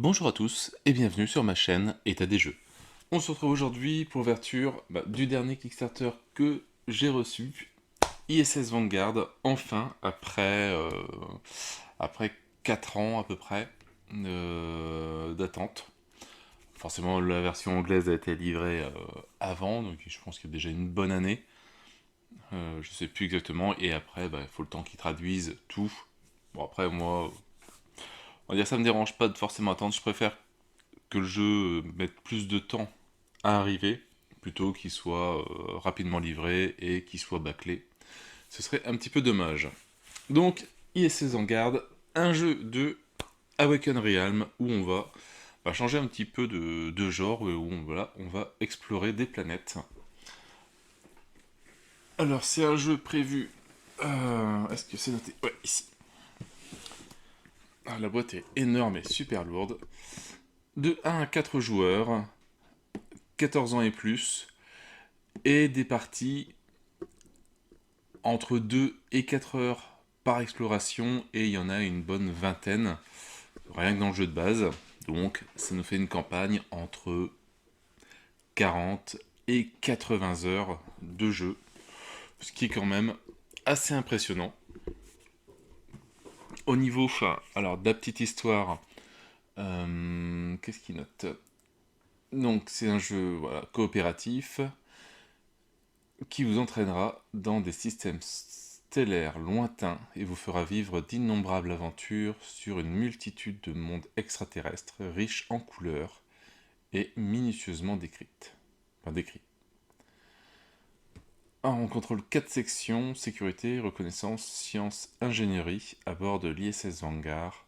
Bonjour à tous et bienvenue sur ma chaîne État des jeux. On se retrouve aujourd'hui pour l'ouverture du dernier Kickstarter que j'ai reçu, ISS Vanguard, enfin après 4 ans à peu près d'attente. Forcément la version anglaise a été livrée avant, donc je pense qu'il y a déjà une bonne année. Je sais plus exactement, et après il faut le temps qu'ils traduisent tout. Bon après moi, on va dire ça me dérange pas de forcément attendre, je préfère que le jeu mette plus de temps à arriver, plutôt qu'il soit rapidement livré et qu'il soit bâclé. Ce serait un petit peu dommage. Donc, ISS en garde, un jeu de Awaken Realm où on va changer un petit peu de genre, où on va explorer des planètes. Alors, c'est un jeu prévu. Est-ce que c'est noté? Ouais, ici. Ah, la boîte est énorme et super lourde. De 1 à 4 joueurs, 14 ans et plus, et des parties entre 2 et 4 heures par exploration, et il y en a une bonne vingtaine, rien que dans le jeu de base. Donc ça nous fait une campagne entre 40 et 80 heures de jeu, ce qui est quand même assez impressionnant. Au niveau, alors de la petite histoire, qu'est-ce qu'il note? Donc c'est un jeu coopératif qui vous entraînera dans des systèmes stellaires lointains et vous fera vivre d'innombrables aventures sur une multitude de mondes extraterrestres riches en couleurs et minutieusement décrites. Enfin, décrits. On contrôle 4 sections: sécurité, reconnaissance, sciences, ingénierie à bord de l'ISS Vanguard,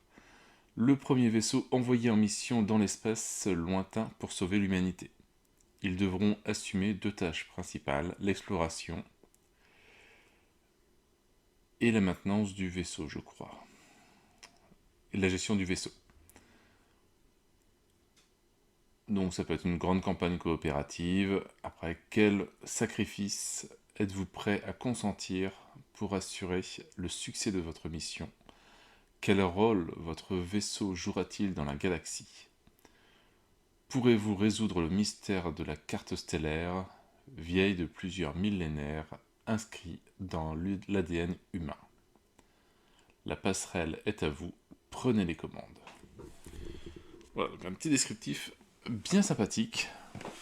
le premier vaisseau envoyé en mission dans l'espace lointain pour sauver l'humanité. Ils devront assumer 2 tâches principales: l'exploration et la maintenance du vaisseau, je crois. Et la gestion du vaisseau. Donc ça peut être une grande campagne coopérative. Après, quel sacrifice êtes-vous prêt à consentir pour assurer le succès de votre mission? Quel rôle votre vaisseau jouera-t-il dans la galaxie? Pourrez-vous résoudre le mystère de la carte stellaire, vieille de plusieurs millénaires, inscrit dans l'ADN humain? La passerelle est à vous, prenez les commandes. Voilà, donc un petit descriptif bien sympathique.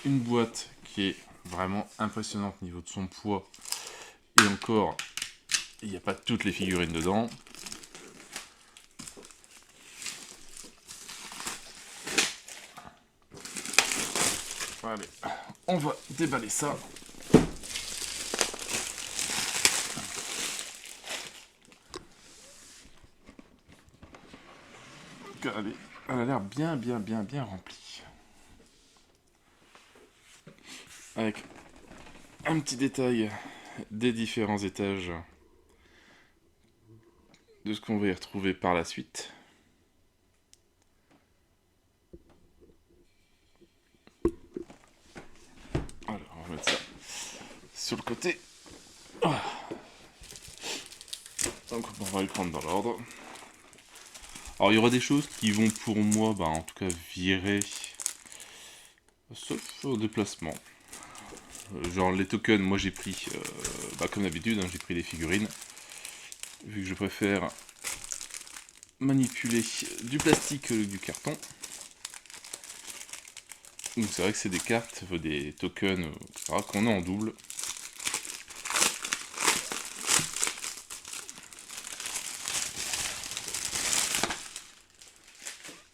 Une boîte qui est vraiment impressionnante au niveau de son poids. Et encore, il n'y a pas toutes les figurines dedans. Allez, on va déballer ça. Allez, elle a l'air bien remplie. Avec un petit détail des différents étages de ce qu'on va y retrouver par la suite. Alors, on va mettre ça sur le côté. Donc, on va le prendre dans l'ordre. Alors, il y aura des choses qui vont pour moi, en tout cas, virer, sauf au déplacement. Genre les tokens, moi j'ai pris, comme d'habitude, j'ai pris les figurines, vu que je préfère manipuler du plastique que du carton. Donc c'est vrai que c'est des cartes, des tokens, etc., qu'on a en double.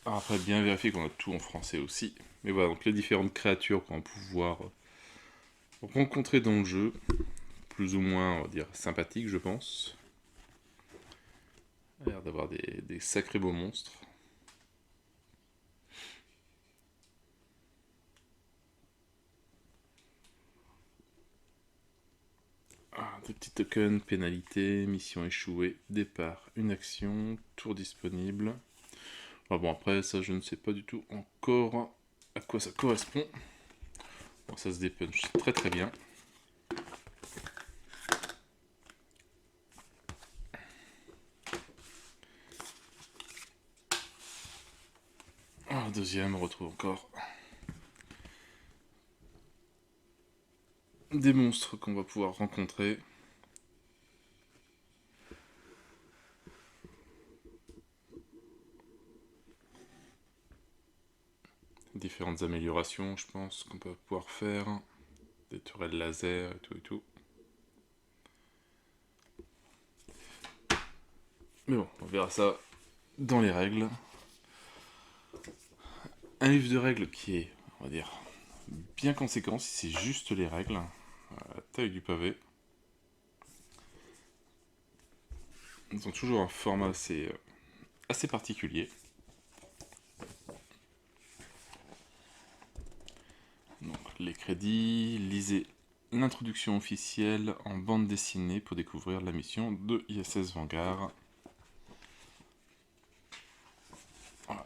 Alors après, bien vérifier qu'on a tout en français aussi. Mais voilà, donc les différentes créatures qu'on va pouvoir rencontrer dans le jeu, plus ou moins, on va dire, sympathiques, je pense. Il a l'air d'avoir des sacrés beaux monstres. Des petits tokens, pénalité, mission échouée, départ, une action, tour disponible. Alors bon, après, ça, je ne sais pas du tout encore à quoi ça correspond. Bon, ça se dépunch très très bien. Alors, deuxième, on retrouve encore des monstres qu'on va pouvoir rencontrer. Différentes améliorations, je pense, qu'on peut pouvoir faire. Des tourelles laser et tout et tout. Mais bon, on verra ça dans les règles. Un livre de règles qui est, on va dire, bien conséquent si c'est juste les règles. La taille du pavé. Ils ont toujours un format assez particulier. Donc les crédits, lisez l'introduction officielle en bande dessinée pour découvrir la mission de ISS Vanguard. Voilà.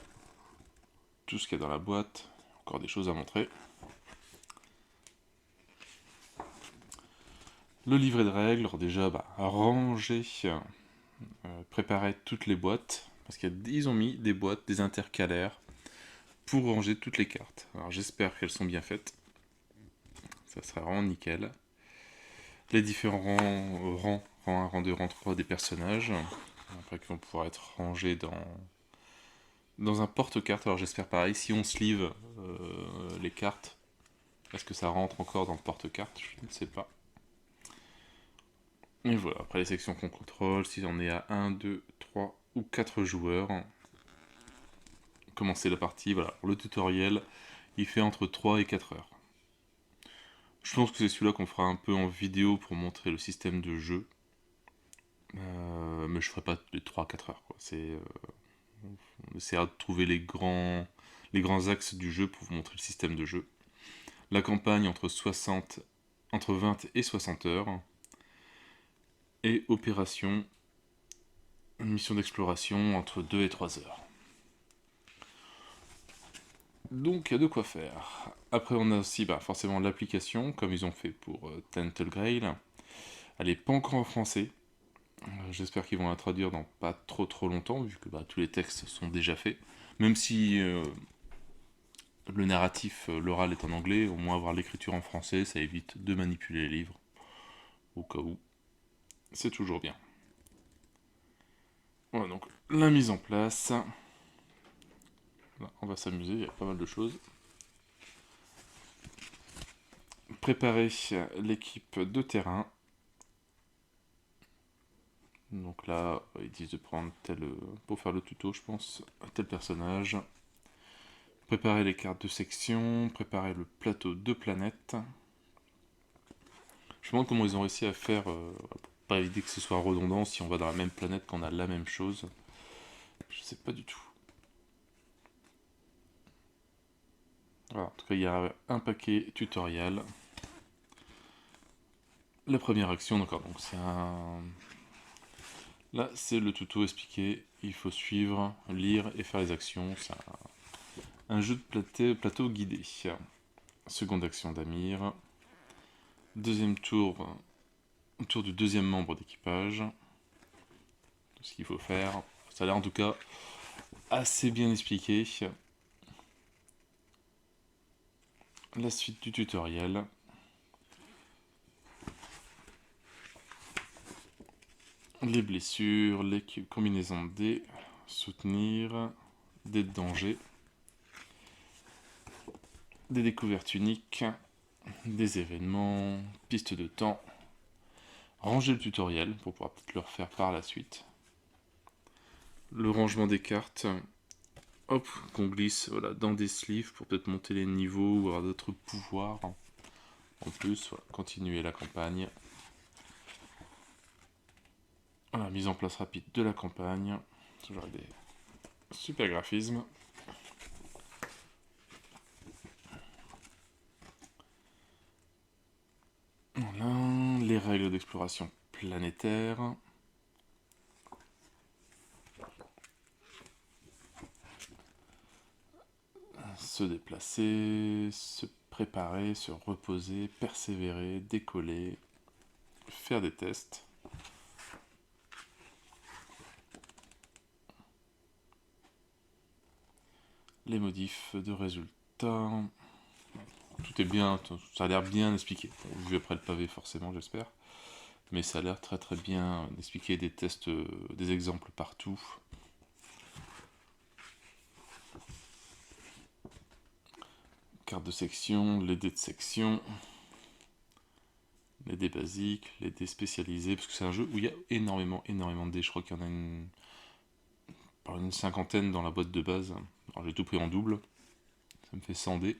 Tout ce qu'il y a dans la boîte, encore des choses à montrer. Le livret de règles, alors déjà, ranger, préparer toutes les boîtes, parce qu'ils ont mis des boîtes, des intercalaires, pour ranger toutes les cartes. Alors j'espère qu'elles sont bien faites. Ça sera vraiment nickel. Les différents rangs, rang 1, rang 2, rang 3 des personnages, après qui vont pouvoir être rangés dans un porte-carte. Alors j'espère pareil, si on sleeve les cartes, est-ce que ça rentre encore dans le porte-carte? Je ne sais pas. Et voilà, après les sections qu'on contrôle, si on est à 1, 2, 3 ou 4 joueurs, commencer la partie, voilà. Le tutoriel, il fait entre 3 et 4 heures. Je pense que c'est celui-là qu'on fera un peu en vidéo pour montrer le système de jeu. Mais je ferai pas les 3-4 heures, quoi. On essaiera de trouver les grands axes du jeu pour vous montrer le système de jeu. La campagne entre 20 et 60 heures. Et opération, une mission d'exploration entre 2 et 3 heures. Donc il y a de quoi faire. Après on a aussi forcément l'application, comme ils ont fait pour Tental Grail. Elle n'est pas encore en français. J'espère qu'ils vont la traduire dans pas trop longtemps, vu que tous les textes sont déjà faits. Même si le narratif, l'oral est en anglais, au moins avoir l'écriture en français, ça évite de manipuler les livres. Au cas où. C'est toujours bien. Voilà, donc la mise en place. Là, on va s'amuser, il y a pas mal de choses. Préparer l'équipe de terrain. Donc là, ils disent de prendre pour faire le tuto, je pense, tel personnage. Préparer les cartes de section, préparer le plateau de planètes. Je me demande comment ils ont réussi à faire pour pas éviter que ce soit redondant si on va dans la même planète qu'on a la même chose. Je sais pas du tout. Voilà, en tout cas, il y a un paquet tutoriel. La première action, d'accord, donc c'est un... Là, c'est le tuto expliqué. Il faut suivre, lire et faire les actions. C'est un jeu de plateau guidé. Seconde action d'Amir. Deuxième tour du deuxième membre d'équipage. Tout ce qu'il faut faire. Ça a l'air en tout cas assez bien expliqué. La suite du tutoriel. Les blessures, les combinaisons de dés, soutenir, dés de danger, des découvertes uniques, des événements, pistes de temps, ranger le tutoriel pour pouvoir peut-être le refaire par la suite. Le rangement des cartes, hop, qu'on glisse dans des sleeves pour peut-être monter les niveaux ou avoir d'autres pouvoirs. En plus, voilà, continuer la campagne. Voilà, mise en place rapide de la campagne. Toujours avec des super graphismes. Voilà, les règles d'exploration planétaire. Se déplacer, se préparer, se reposer, persévérer, décoller, faire des tests. les modifs de résultats. Tout est bien, ça a l'air bien expliqué. Bon, vu après le pavé forcément, j'espère. Mais ça a l'air très très bien d'expliquer des tests, des exemples partout. Carte de section, les dés de section, les dés basiques, les dés spécialisés, parce que c'est un jeu où il y a énormément de dés. Je crois qu'il y en a une cinquantaine dans la boîte de base. Alors j'ai tout pris en double, ça me fait 100 dés.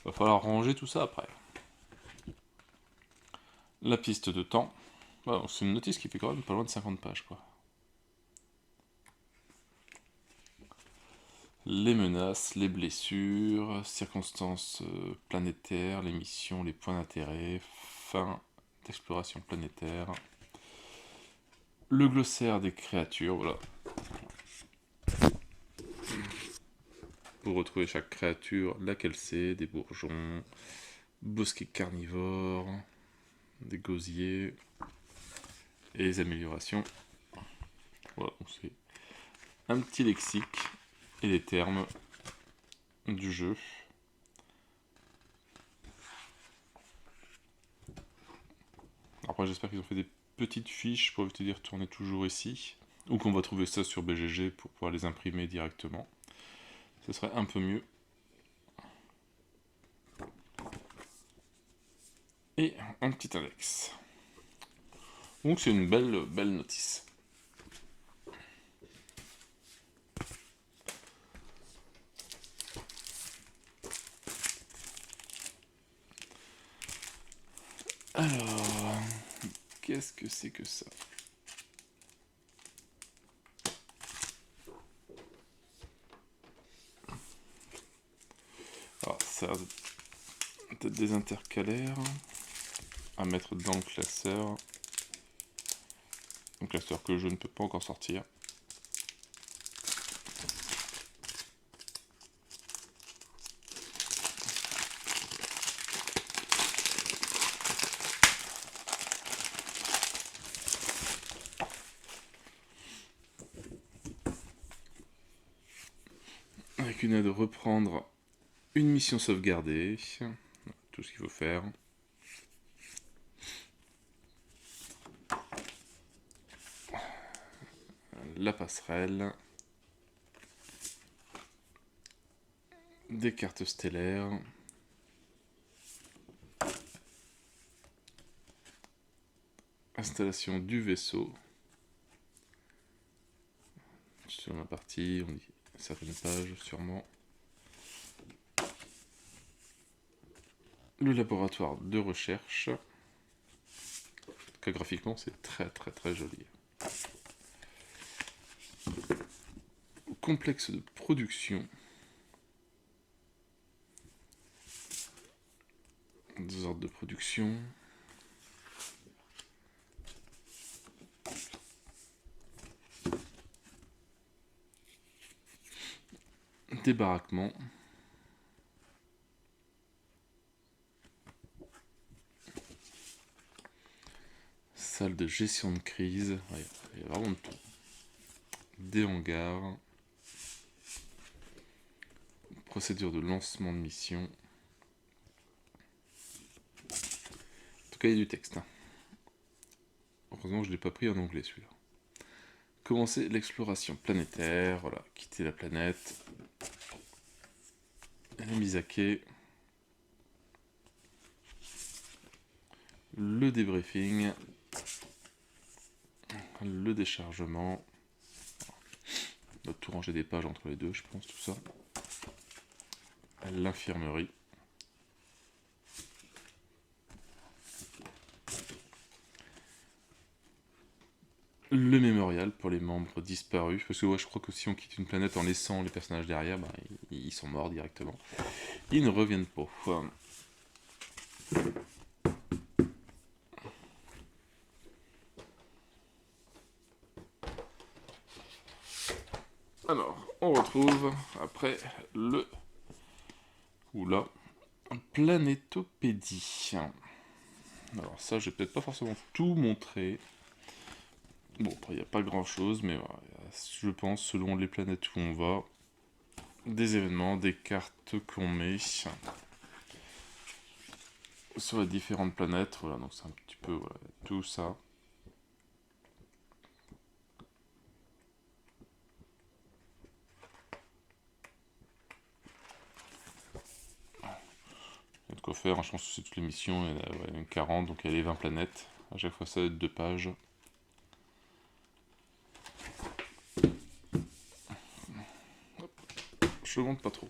Va falloir ranger tout ça après. La piste de temps. Bon, c'est une notice qui fait quand même pas loin de 50 pages, quoi. Les menaces, les blessures, circonstances planétaires, les missions, les points d'intérêt, fin d'exploration planétaire, le glossaire des créatures, voilà. Pour retrouver chaque créature, laquelle c'est, des bourgeons, bosquets carnivores, des gosiers, et les améliorations. Voilà, donc c'est un petit lexique et les termes du jeu. Après j'espère qu'ils ont fait des petites fiches pour éviter d'y retourner toujours ici, ou qu'on va trouver ça sur BGG pour pouvoir les imprimer directement. Ce serait un peu mieux. Et un petit index. Donc c'est une belle notice. Alors, qu'est-ce que c'est que ça? Alors, ça a peut-être des intercalaires à mettre dans le classeur. Un classeur que je ne peux pas encore sortir. Avec une aide, reprendre une mission sauvegardée. Tout ce qu'il faut faire. La passerelle. Des cartes stellaires. Installation du vaisseau. Sur la partie, on dit certaines pages sûrement. Le laboratoire de recherche. En tout cas, graphiquement, c'est très joli. Complexe de production. Des ordres de production. Débarraquement. Salle de gestion de crise. Il y a vraiment de tout. Des hangars. Procédure de lancement de mission. En tout cas, il y a du texte. Heureusement, je ne l'ai pas pris en anglais, celui-là. Commencer l'exploration planétaire. Voilà, quitter la planète. La mise à quai. Le débriefing. Le déchargement. On doit tout ranger des pages entre les deux, je pense, tout ça. L'infirmerie. Le mémorial pour les membres disparus. Parce que ouais, je crois que si on quitte une planète en laissant les personnages derrière, bah, ils sont morts directement. Ils ne reviennent pas. Alors, on retrouve après le... Oula. Planétopédie. Alors ça, je vais peut-être pas forcément tout montrer. Bon, il n'y a pas grand-chose, mais voilà, je pense, selon les planètes où on va, des événements, des cartes qu'on met sur les différentes planètes. Voilà, donc c'est un petit peu voilà, tout ça. Il y a de quoi faire, hein, je pense que c'est toutes les missions, il y en a 40, donc il y a les 20 planètes. À chaque fois ça va être 2 pages. Hop, je ne monte pas trop.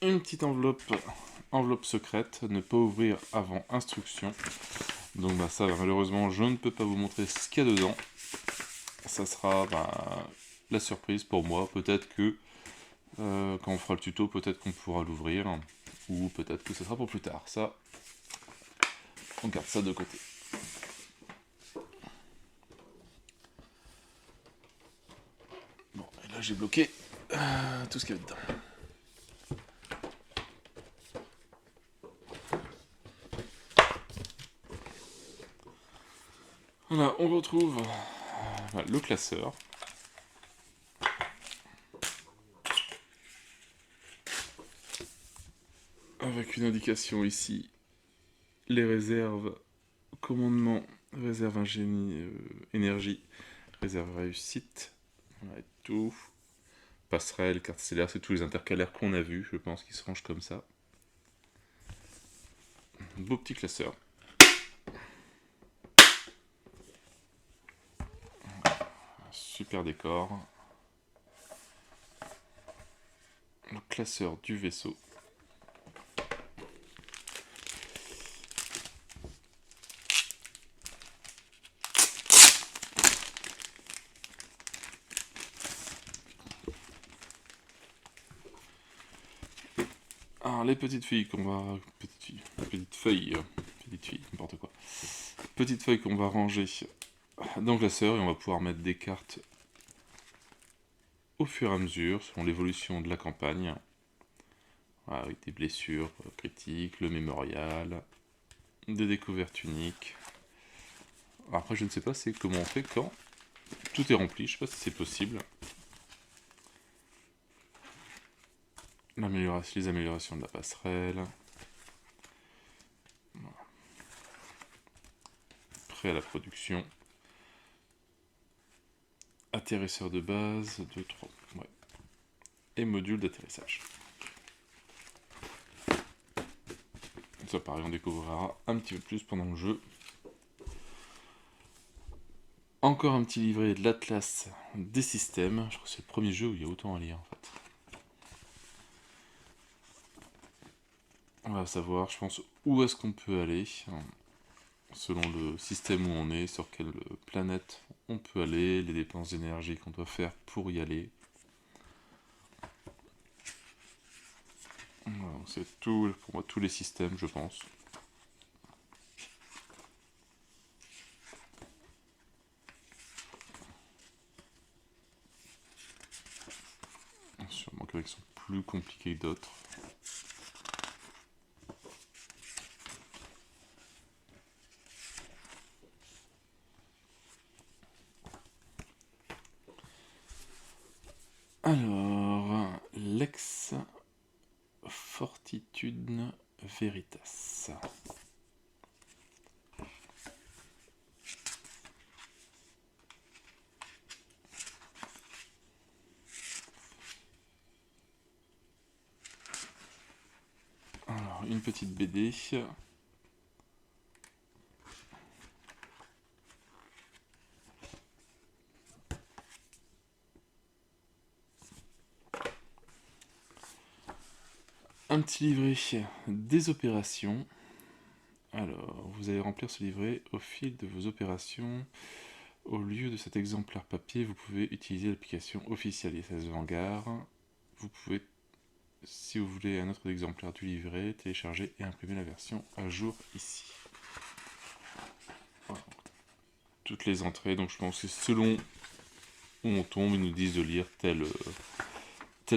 Une petite enveloppe secrète, ne pas ouvrir avant instruction. Donc bah ça malheureusement je ne peux pas vous montrer ce qu'il y a dedans. Ça sera la surprise pour moi. Peut-être que quand on fera le tuto, peut-être qu'on pourra l'ouvrir. Ou peut-être que ce sera pour plus tard. Ça, on garde ça de côté. Bon, et là j'ai bloqué tout ce qu'il y avait dedans. Voilà, on retrouve le classeur. Avec une indication ici, les réserves, commandement, réserve ingénie, énergie, réserve réussite, voilà, tout. Passerelle, carte stellaire, c'est tous les intercalaires qu'on a vus, je pense qu'ils se rangent comme ça. Beau petit classeur. Super décor. Le classeur du vaisseau. Alors, les petites filles qu'on va... Petites feuilles, n'importe quoi. Petites feuilles qu'on va ranger dans le classeur et on va pouvoir mettre des cartes au fur et à mesure, selon l'évolution de la campagne. Voilà, avec des blessures critiques, le mémorial, des découvertes uniques. Alors après, je ne sais pas c'est comment on fait quand tout est rempli, je sais pas si c'est possible. Les améliorations de la passerelle. Voilà. Prêt à la production. Atterrisseur de base, 2, 3. Ouais. Et module d'atterrissage. Ça pareil, on découvrira un petit peu plus pendant le jeu. Encore un petit livret de l'Atlas des systèmes. Je crois que c'est le premier jeu où il y a autant à lire en fait. On va savoir, je pense, où est-ce qu'on peut aller, selon le système où on est, sur quelle planète on peut aller, les dépenses d'énergie qu'on doit faire pour y aller. Voilà, c'est tout, pour moi, tous les systèmes, je pense. Sûrement qu'il y en a qui sont plus compliqués que d'autres. Alors, Lex Fortitude Veritas. Alors, une petite BD. Un petit livret des opérations. Alors, vous allez remplir ce livret au fil de vos opérations. Au lieu de cet exemplaire papier, vous pouvez utiliser l'application officielle ISS Vanguard. Vous pouvez, si vous voulez un autre exemplaire du livret, télécharger et imprimer la version à jour ici. Voilà. Toutes les entrées, donc je pense que selon où on tombe, ils nous disent de lire telle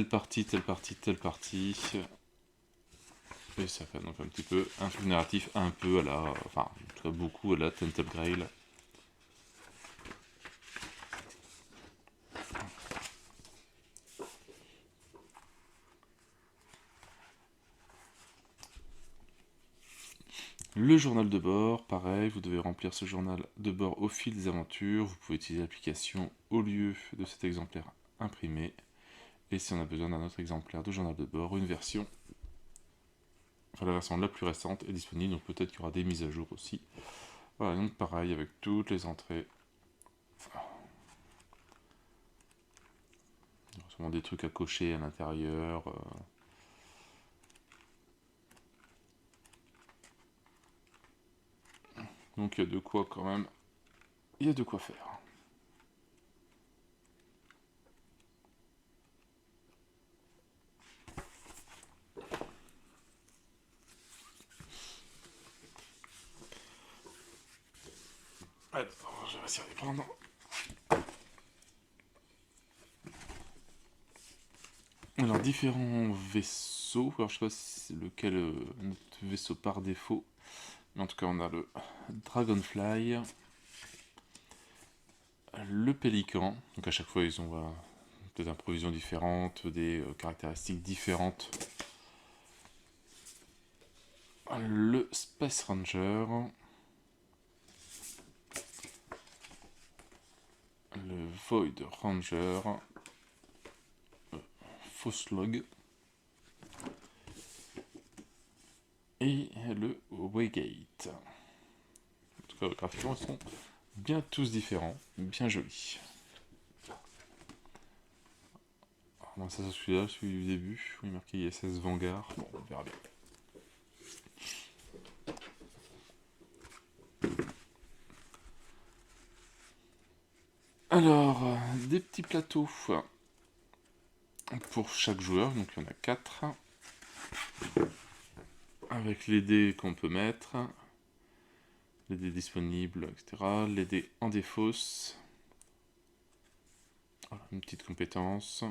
partie, telle partie, telle partie. Et ça fait donc un petit peu un film narratif un peu à la... Enfin, en tout cas beaucoup à la Tental Grail. Le journal de bord, pareil, vous devez remplir ce journal de bord au fil des aventures. Vous pouvez utiliser l'application au lieu de cet exemplaire imprimé. Et si on a besoin d'un autre exemplaire de journal de bord, une version, enfin la version la plus récente est disponible, donc peut-être qu'il y aura des mises à jour aussi. Voilà, donc pareil avec toutes les entrées. Il y aura sûrement des trucs à cocher à l'intérieur. Donc il y a de quoi quand même. Il y a de quoi faire. Alors, je vais essayer de prendre. Alors, différents vaisseaux. Alors, je sais pas si c'est lequel notre vaisseau par défaut. Mais en tout cas, on a le Dragonfly, le Pélican. Donc, à chaque fois, ils ont des improvisions différentes, des caractéristiques différentes. Le Space Ranger. Le Void Ranger. Fauslog. Et le Waygate. En tout cas, graphiquement, ils sont bien tous différents, bien jolis. Alors, ça, c'est celui-là, celui du début, où il est marqué ISS Vanguard. Bon, on verra bien. Alors, des petits plateaux pour chaque joueur, donc il y en a 4. Avec les dés qu'on peut mettre, les dés disponibles, etc. Les dés en défausse. Voilà, une petite compétence.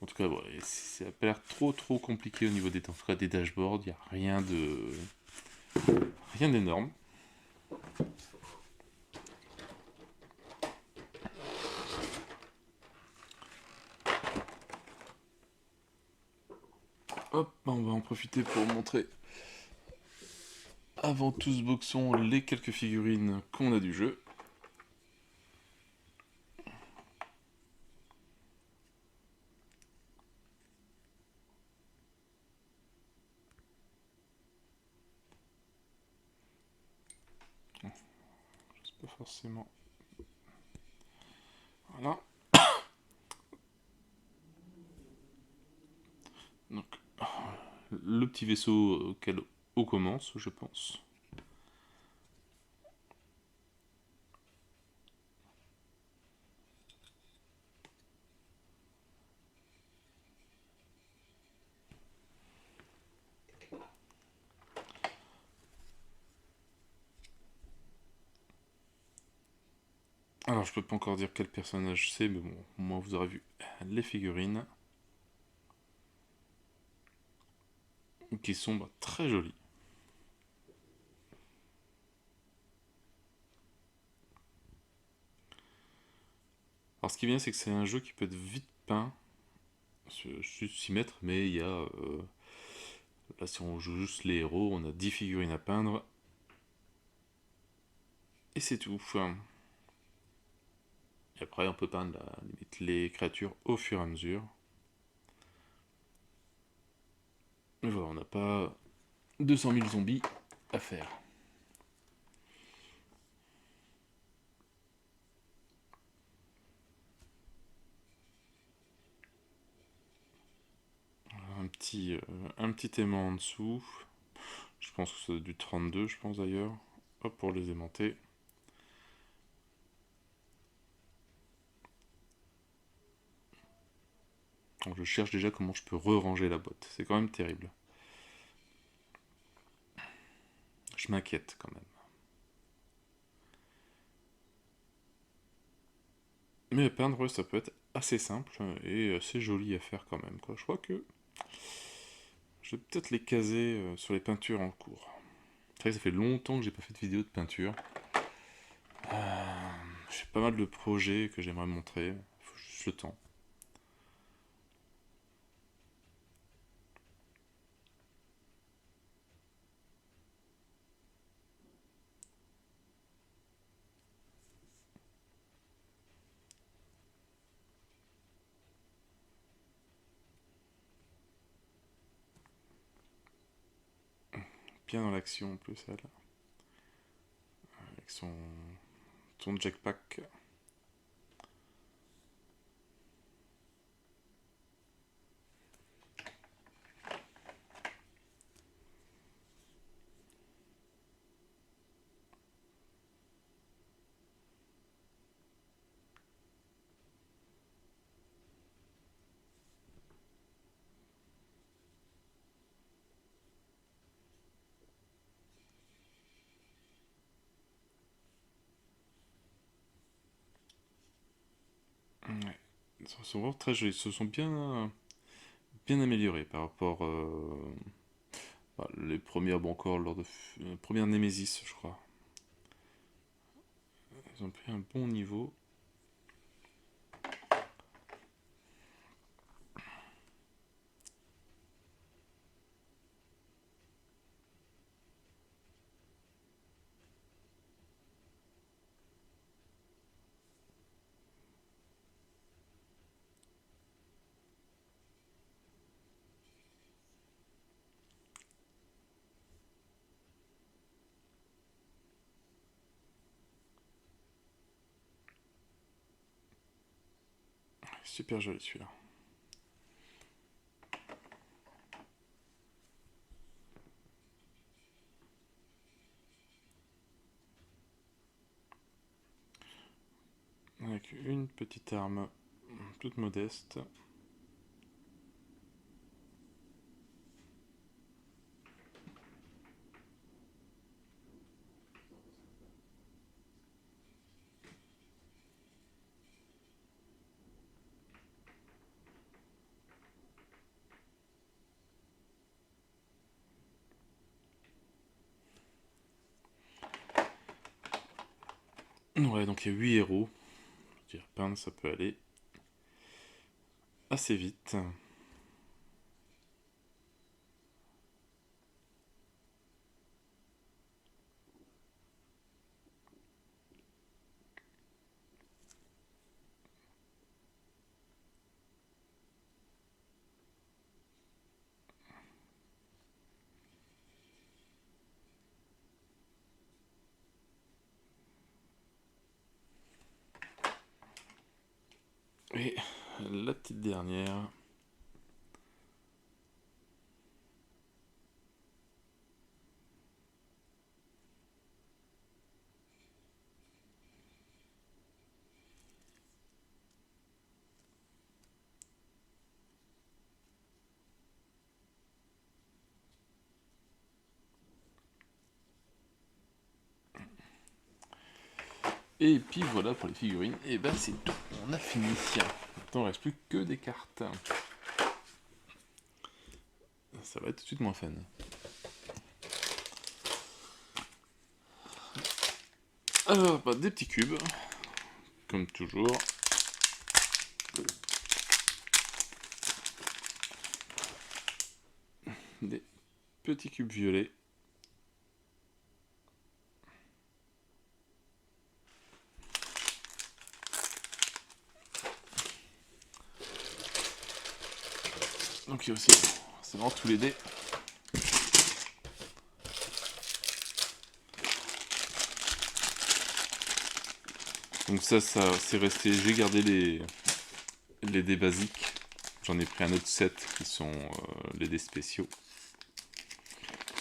En tout cas, bon, ça n'a pas l'air trop compliqué au niveau des dashboards. Il n'y a rien d'énorme. Hop, on va en profiter pour montrer avant tout ce boxon les quelques figurines qu'on a du jeu. Pas forcément. Voilà. Donc, le petit vaisseau auquel on commence, je pense. Alors, je peux pas encore dire quel personnage c'est, mais bon, au moins vous aurez vu les figurines. Qui sont très jolies. Alors, ce qui est bien, c'est que c'est un jeu qui peut être vite peint. Juste 6 mètres, mais il y a. Là, si on joue juste les héros, on a 10 figurines à peindre. Et c'est tout. Et après, on peut peindre limite, les créatures au fur et à mesure. Mais voilà, on n'a pas 200 000 zombies à faire. Un petit aimant en dessous. Je pense que c'est du 32, je pense d'ailleurs. Hop, pour les aimanter. Donc je cherche déjà comment je peux re-ranger la boîte. C'est quand même terrible. Je m'inquiète quand même. Mais peindre, ça peut être assez simple et assez joli à faire quand même, quoi. Je crois que je vais peut-être les caser sur les peintures en cours. C'est vrai que ça fait longtemps que j'ai pas fait de vidéo de peinture. J'ai pas mal de projets que j'aimerais montrer. Il faut juste le temps. bien dans l'action en plus, elle. Avec son jackpack. Ouais. Ils sont vraiment très jolis. Ils se sont bien améliorés par rapport les premières, bon encore lors de première Nemesis, je crois. Ils ont pris un bon niveau. Super joli celui-là. Avec une petite arme toute modeste. Ouais, donc il y a 8 héros. Je veux dire, peindre, ça peut aller assez vite. Et la petite dernière. Et puis voilà pour les figurines. Et ben c'est tout. On a fini. Maintenant, il ne reste plus que des cartes. Ça va être tout de suite moins fun. Alors, bah, des petits cubes. Comme toujours. Des petits cubes violets. Donc il y a aussi, c'est vraiment tous les dés. Donc ça c'est resté, j'ai gardé les dés basiques. J'en ai pris un autre set qui sont les dés spéciaux.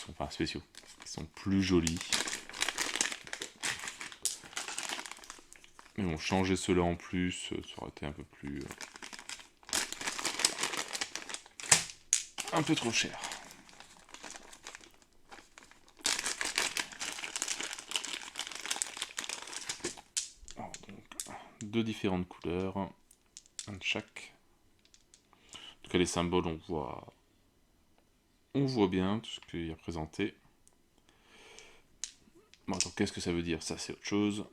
Enfin spéciaux, qui sont plus jolis. Mais bon, changer ceux-là en plus, ça aurait été un peu plus... un peu trop cher. Alors, donc, deux différentes couleurs, un de chaque. En tout cas, les symboles, on voit bien tout ce qu'il y a présenté. Bon, attends, qu'est-ce que ça veut dire? Ça, c'est autre chose.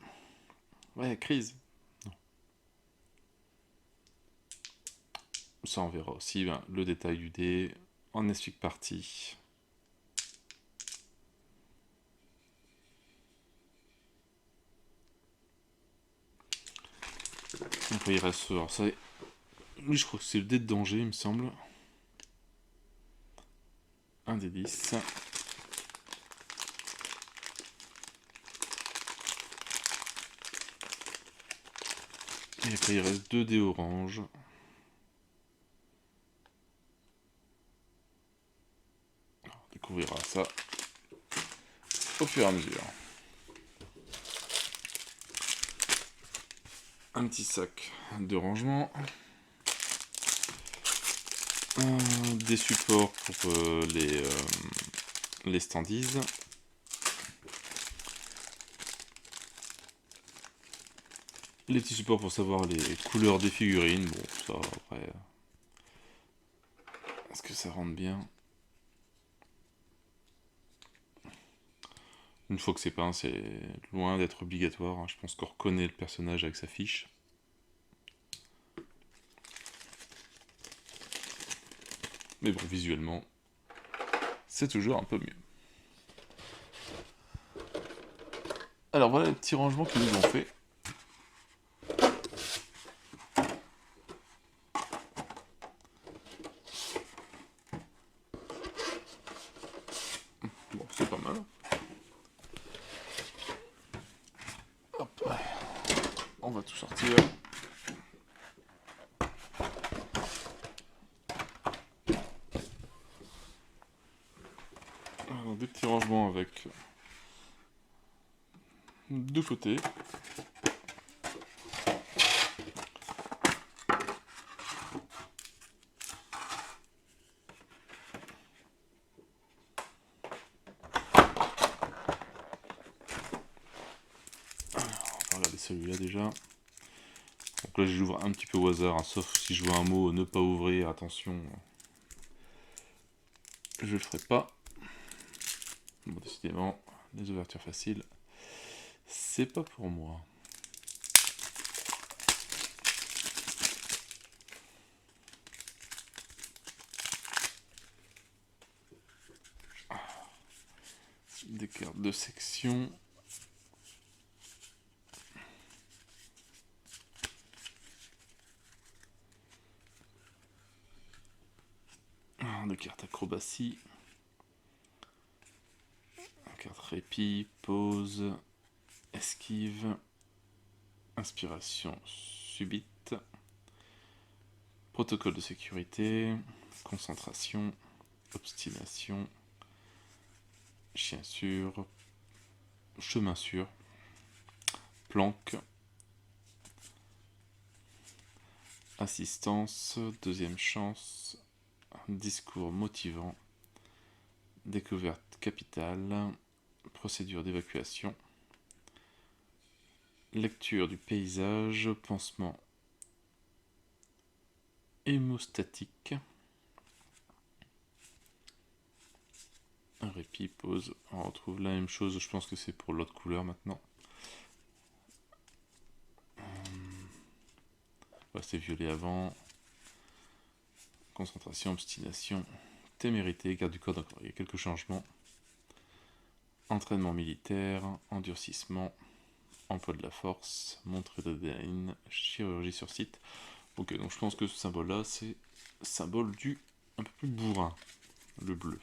Ouais, crise. Non. Ça, on verra aussi ben, le détail du dé en explique partie. Donc, il reste. Alors, ça, lui, je crois que c'est le dé de danger, il me semble. Un des 10. Et après il reste 2 dés orange. On découvrira ça au fur et à mesure. Un petit sac de rangement. Des supports pour les standees. Les petits supports pour savoir les couleurs des figurines. Bon, ça après. Est-ce que ça rentre bien? Une fois que c'est peint, c'est loin d'être obligatoire. Je pense qu'on reconnaît le personnage avec sa fiche. Mais bon, visuellement, c'est toujours un peu mieux. Alors voilà les petits rangements qu'ils nous ont fait. Bon, c'est pas mal. Hop, on va tout sortir. Alors, des petits rangements avec deux côtés. On va regarder celui-là déjà. Donc là j'ouvre un petit peu au hasard, hein, sauf si je vois un mot ne pas ouvrir, attention. Je le ferai pas. Bon, décidément, les ouvertures faciles, c'est pas pour moi. Des cartes de section. Des cartes acrobatie. Carte répit, pause, esquive, inspiration subite, protocole de sécurité, concentration, obstination, chien sûr, chemin sûr, planque, assistance, deuxième chance, discours motivant, découverte capitale, procédure d'évacuation, lecture du paysage, pansement hémostatique, un répit, pause, on retrouve la même chose, je pense que c'est pour l'autre couleur maintenant. Ouais, c'était violet avant, concentration, obstination, témérité, garde du corps, donc il y a quelques changements. Entraînement militaire, endurcissement, emploi de la force, montrée d'adrénaline, chirurgie sur site. Ok, donc je pense que ce symbole-là, c'est symbole du un peu plus bourrin, le bleu.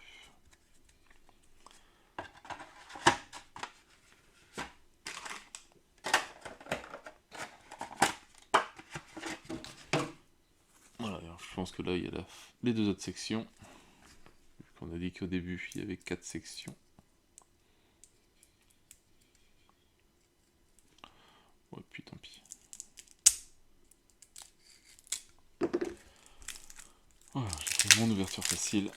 Voilà, alors je pense que là, il y a les deux autres sections. On a dit qu'au début, il y avait 4 sections. Ouais, puis tant pis. Voilà, j'ai fait mon ouverture facile.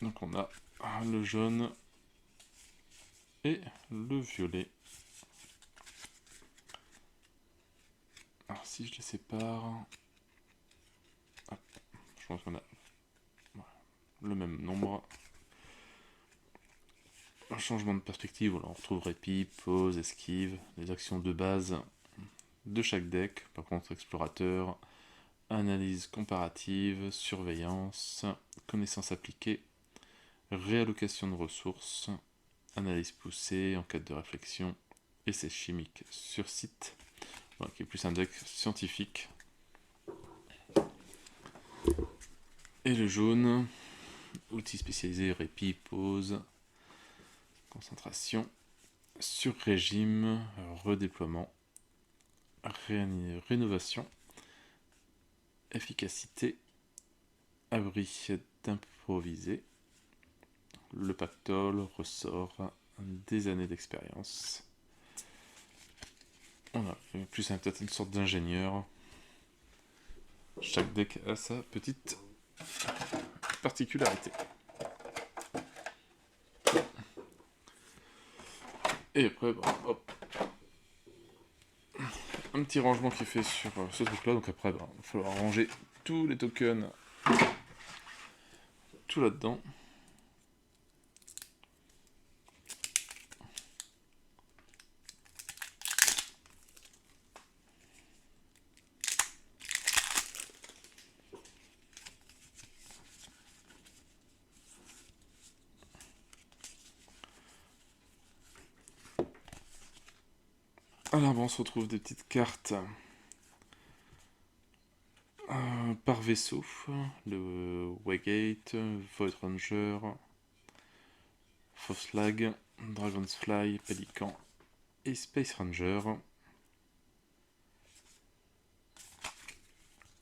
Donc on a le jaune et le violet. Alors si je les sépare, hop, je pense qu'on a le même nombre. Un changement de perspective, voilà, on retrouve répit, pause, esquive, les actions de base de chaque deck. Par contre, explorateur, analyse comparative, surveillance, connaissance appliquée, réallocation de ressources, analyse poussée, enquête de réflexion, essai chimique sur site, voilà, qui est plus un deck scientifique. Et le jaune, outils spécialisés, répit, pause, concentration, sur-régime, redéploiement, rénovation, efficacité, abri d'improviser, le pactole ressort des années d'expérience. Voilà, plus peut-être une sorte d'ingénieur. Chaque deck a sa petite particularité. Et après, bon, hop. Un petit rangement qui est fait sur ce truc-là. Donc après, il va falloir ranger tous les tokens tout là-dedans. Alors bon, on se retrouve des petites cartes par vaisseau. Le Waygate, Void Ranger, Fosslag, Dragonsfly, Pelican et Space Ranger.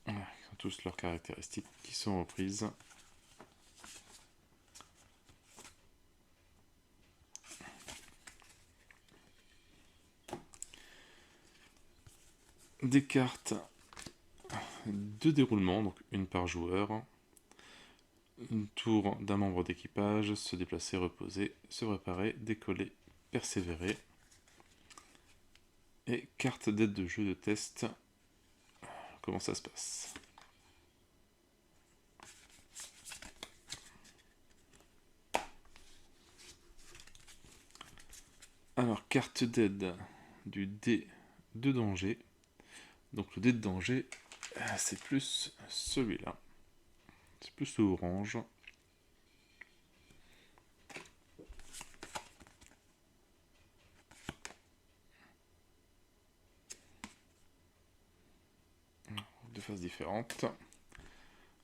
Voilà, ils ont tous leurs caractéristiques qui sont reprises. Des cartes de déroulement, donc une par joueur. Une tour d'un membre d'équipage, se déplacer, reposer, se préparer, décoller, persévérer. Et carte d'aide de jeu de test. Comment ça se passe? Alors, carte d'aide du dé de danger. Donc le dé de danger, c'est plus celui-là. C'est plus le orange. De faces différentes.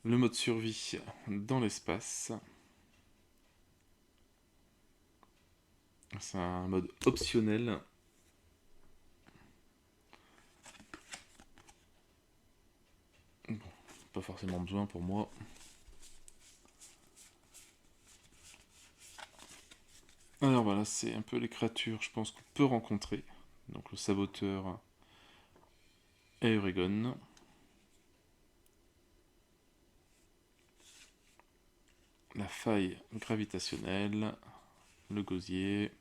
Le mode survie dans l'espace. C'est un mode optionnel. Bon, pas forcément besoin pour moi. Alors voilà, c'est un peu les créatures, je pense, qu'on peut rencontrer. Donc le saboteur Aeregon. La faille gravitationnelle. Le gosier.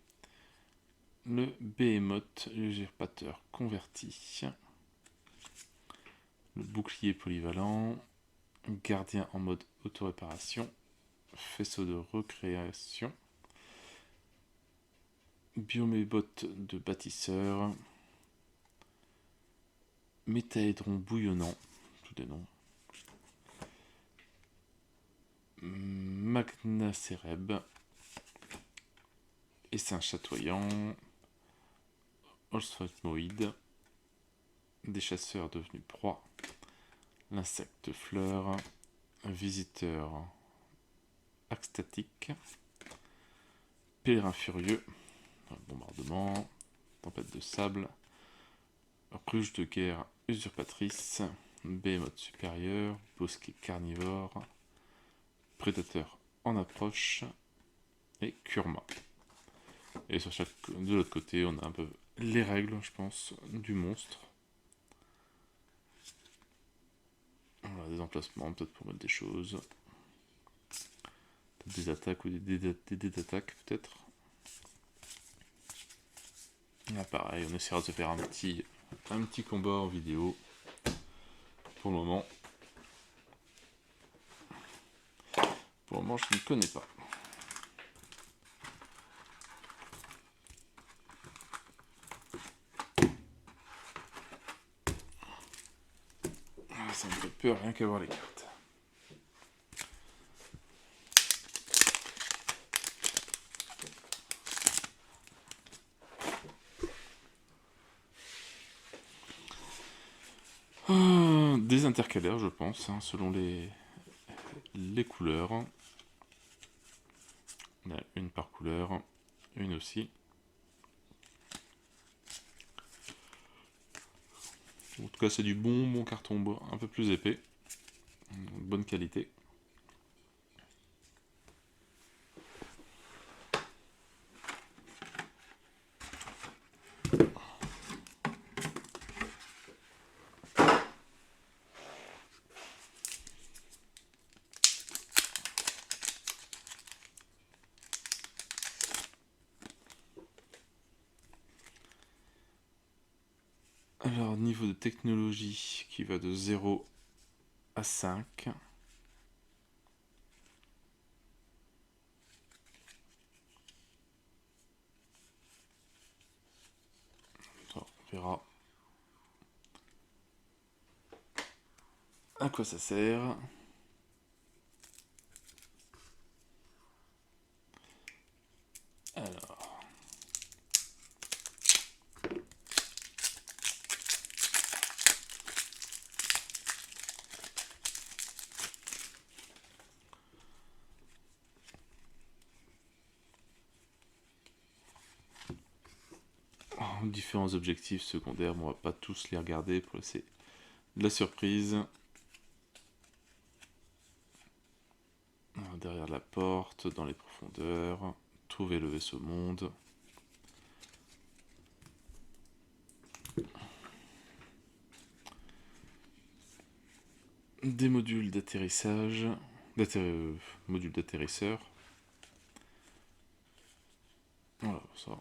Le Behemoth, l'usurpateur converti. Le bouclier polyvalent. Gardien en mode auto-réparation. Faisceau de recréation. Biomébot de bâtisseur. Métaédron bouillonnant. Tous des noms. Magnacereb. Essaim chatoyant. Olsphotmoïde. Des chasseurs devenus proies. L'insecte fleur. Un visiteur extatique. Pèlerin furieux. Bombardement. Tempête de sable. Ruche de guerre usurpatrice. Behemoth supérieur. Bosquet carnivore. Prédateur en approche. Et Kurma. Et sur chaque, de l'autre côté, on a un peu les règles, je pense, du monstre. Voilà, des emplacements, peut-être pour mettre des choses. Peut-être des attaques ou des dés d'attaque, peut-être. Là, pareil, on essaiera de se faire un petit combat en vidéo. Pour le moment. Pour le moment, je ne connais pas. Ça me fait peur rien qu'à voir les cartes. Des intercalaires, je pense, hein, selon les couleurs. On a une par couleur. Une aussi. En tout cas, c'est du bon carton bois, un peu plus épais. Bonne qualité. Alors, niveau de technologie qui va de 0 à 5. On verra à quoi ça sert. Alors. Différents objectifs secondaires, mais on va pas tous les regarder pour laisser de la surprise. Alors, derrière la porte, dans les profondeurs, trouver le vaisseau monde. Des modules d'atterrissage, modules d'atterrisseur. Voilà, ça.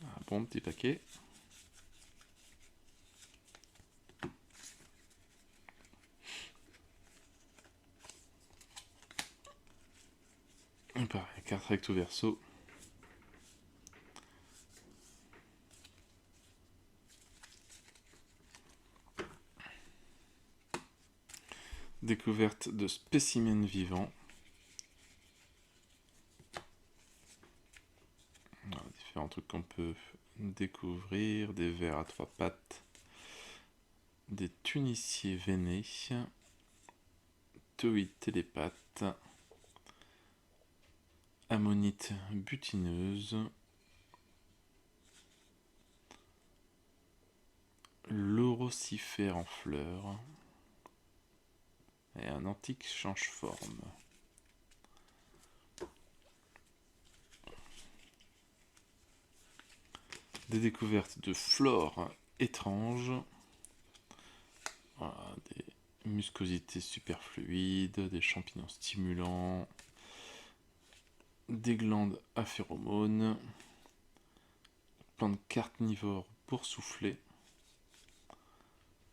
Un bon petit paquet. Et pareil, carte recto verso. Découverte de spécimens vivants. Voilà, différents trucs qu'on peut découvrir. Des vers à 3 pattes. Des tuniciers veinés. Toïdes télépathes. Ammonite butineuse. L'orocifère en fleurs. Et un antique change-forme. Des découvertes de flore étranges. Voilà, des muscosités superfluides, des champignons stimulants, des glandes à phéromones, plantes carnivores boursouflées,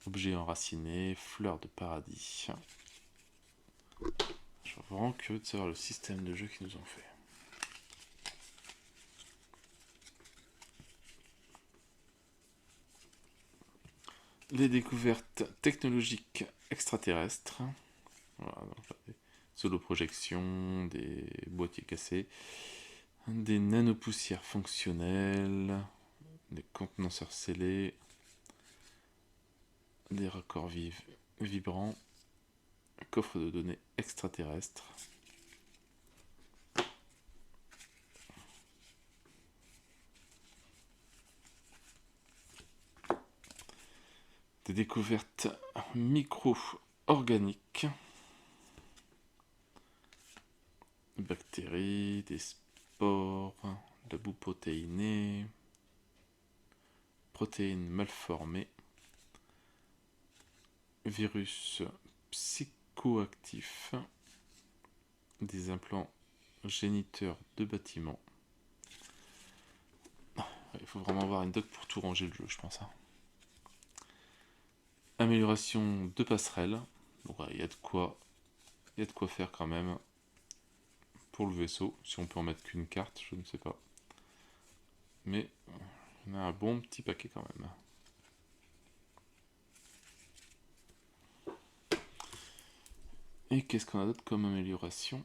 objets enracinés, fleurs de paradis. Je suis vraiment curieux de savoir le système de jeu qu'ils nous ont fait. Les découvertes technologiques extraterrestres. Voilà, donc là, des solo-projections, des boîtiers cassés, des nanopoussières fonctionnelles, des contenances scellés, des raccords vibrants, coffre de données extraterrestres. Des découvertes micro-organiques, des bactéries, des spores, de la boue protéinée, protéines mal formées, virus psychoactifs, des implants géniteurs de bâtiments. Il faut vraiment avoir une doc pour tout ranger le jeu, je pense. Amélioration de passerelle. Donc il y a de quoi faire quand même pour le vaisseau. Si on peut en mettre qu'une carte, je ne sais pas. Mais on a un bon petit paquet quand même. Et qu'est-ce qu'on a d'autre comme amélioration ?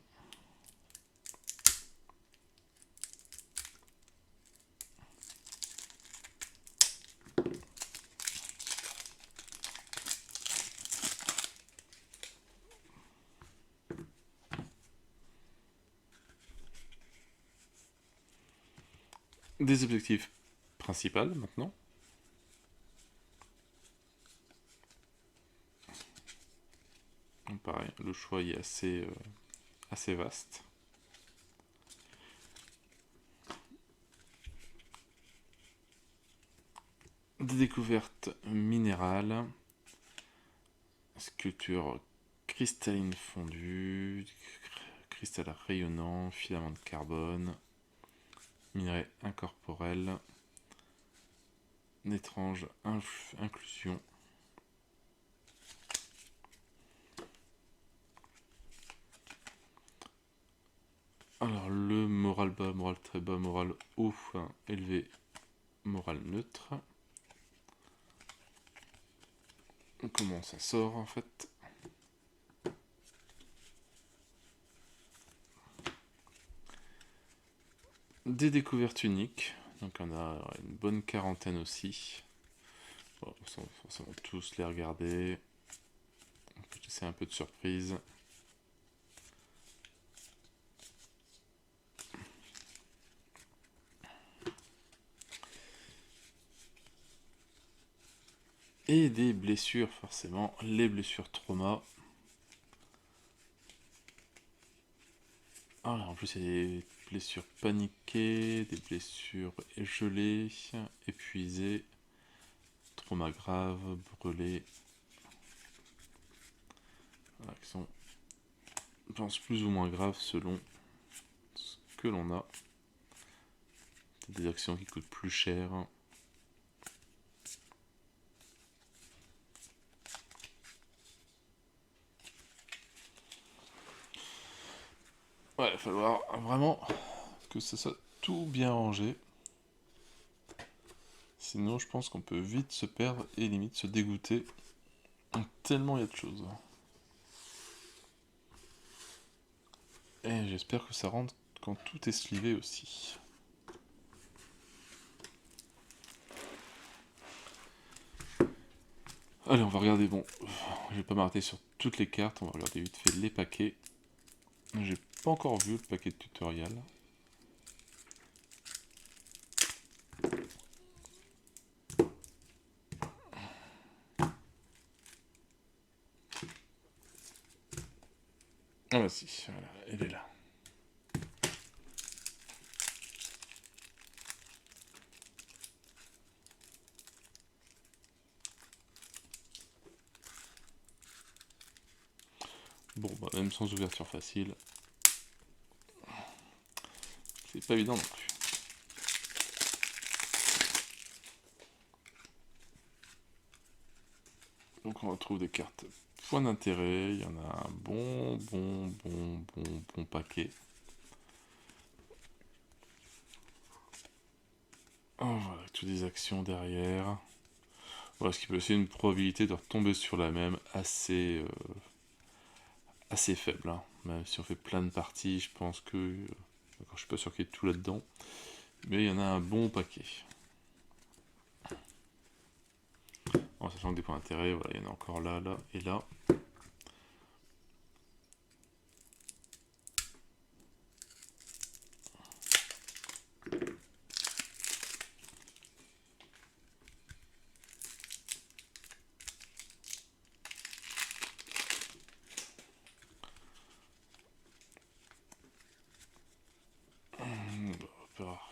Des objectifs principaux maintenant. Donc, pareil, le choix est assez vaste. Des découvertes minérales. Sculpture cristalline fondue. Cristal rayonnant. Filament de carbone. Minerai incorporel. Une étrange inclusion. Alors le moral bas, moral très bas, moral haut, enfin, élevé, moral neutre. Comment ça sort en fait? Des découvertes uniques, donc on a une bonne quarantaine aussi. Bon, sans forcément tous les regarder. On peut laisser un peu de surprise. Et des blessures, forcément, les blessures trauma. Ah, en plus, il y a des blessures paniquées, des blessures gelées, épuisées, trauma grave, brûlées. Voilà, qui sont, je pense, plus ou moins graves selon ce que l'on a. Des actions qui coûtent plus cher. Ouais, il va falloir vraiment que ça soit tout bien rangé. Sinon, je pense qu'on peut vite se perdre et limite se dégoûter. Tellement il y a de choses. Et j'espère que ça rentre quand tout est slivé aussi. Allez, on va regarder, bon, je vais pas m'arrêter sur toutes les cartes, on va regarder vite fait les paquets. J'ai pas encore vu le paquet de tutoriel. Ah bah si, voilà, elle est là. Bon, bah même sans ouverture facile, c'est pas évident non plus. Donc on retrouve des cartes points d'intérêt, il y en a un bon paquet. Oh, voilà, toutes des actions derrière. Voilà, ce qui peut aussi une probabilité de retomber sur la même assez faible. Hein. Même si on fait plein de parties, je pense que... je suis pas sûr qu'il y ait tout là-dedans. Mais il y en a un bon paquet. En sachant que des points d'intérêt, voilà, il y en a encore là, là et là.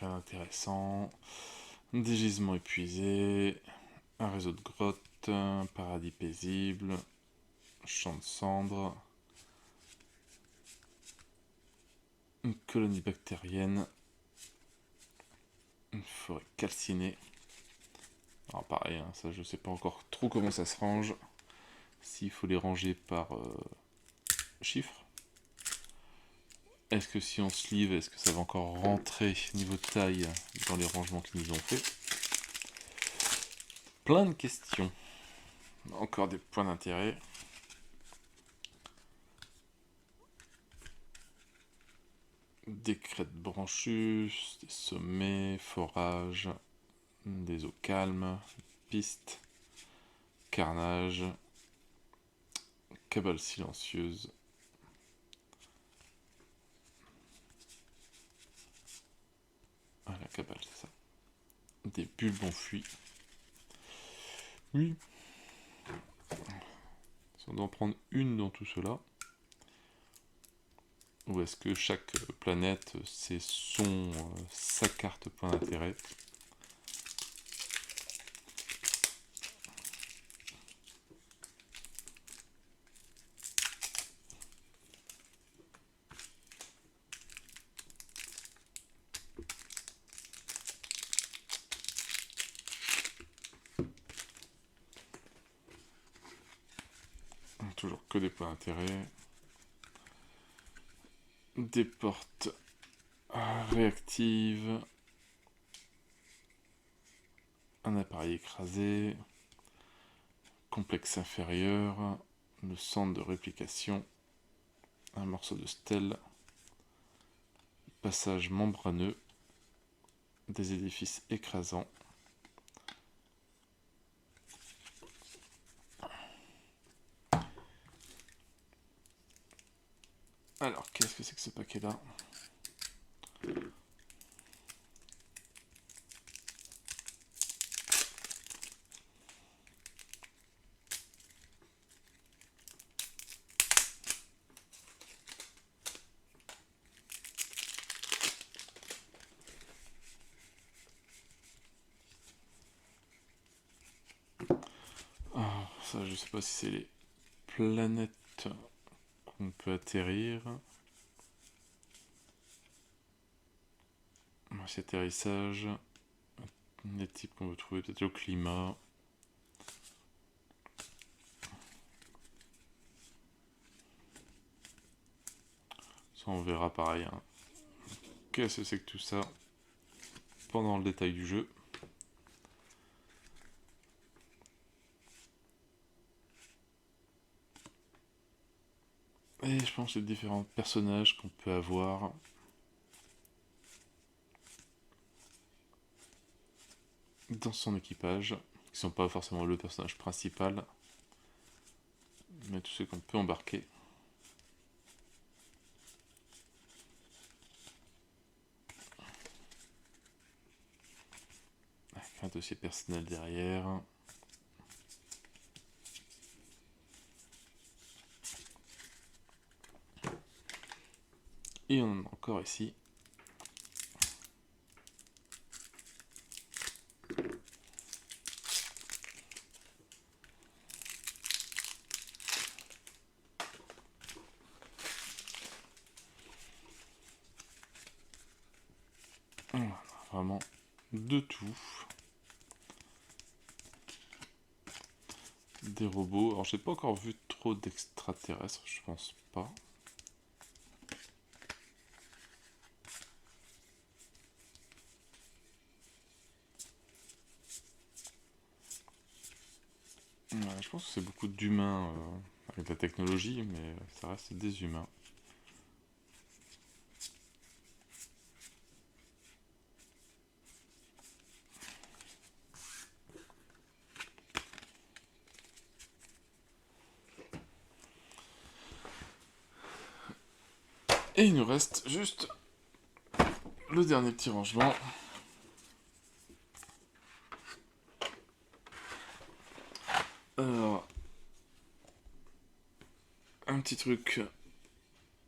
Rien d'intéressant. Des gisements épuisés. Un réseau de grottes. Un paradis paisible. Champ de cendres. Une colonie bactérienne. Une forêt calcinée. Alors pareil, hein, ça je sais pas encore trop comment ça se range. S'il faut les ranger par chiffres. Est-ce que si on sleeve, est-ce que ça va encore rentrer niveau taille dans les rangements qu'ils nous ont fait? Plein de questions. Encore des points d'intérêt. Des crêtes branchues, des sommets, forages, des eaux calmes, pistes, carnage, cabale silencieuse. Ah, la cabale, c'est ça. des bulbes enfouis. Oui. Si on doit en prendre une dans tout cela. Ou est-ce que chaque planète, c'est sa carte point d'intérêt? Toujours que des points d'intérêt. Des portes réactives. Un appareil écrasé. Complexe inférieur. Le centre de réplication. Un morceau de stèle. Passage membraneux. Des édifices écrasants. Alors, qu'est-ce que c'est que ce paquet-là? Ah, ça, je sais pas si c'est les planètes qu'on peut atterrir. C'est atterrissage. Les types qu'on veut trouver, peut-être le climat. Ça, on verra pareil. Hein. Qu'est-ce que c'est que tout ça pendant le détail du jeu. Et je pense que les différents personnages qu'on peut avoir. Dans son équipage, qui sont pas forcément le personnage principal, mais tous ceux qu'on peut embarquer. Avec un dossier personnel derrière. Et on en a encore ici. Voilà, vraiment de tout. Des robots. Alors j'ai pas encore vu trop d'extraterrestres, je pense pas. Ouais, je pense que c'est beaucoup d'humains avec la technologie, mais ça reste des humains. Et il nous reste juste le dernier petit rangement. Alors, un petit truc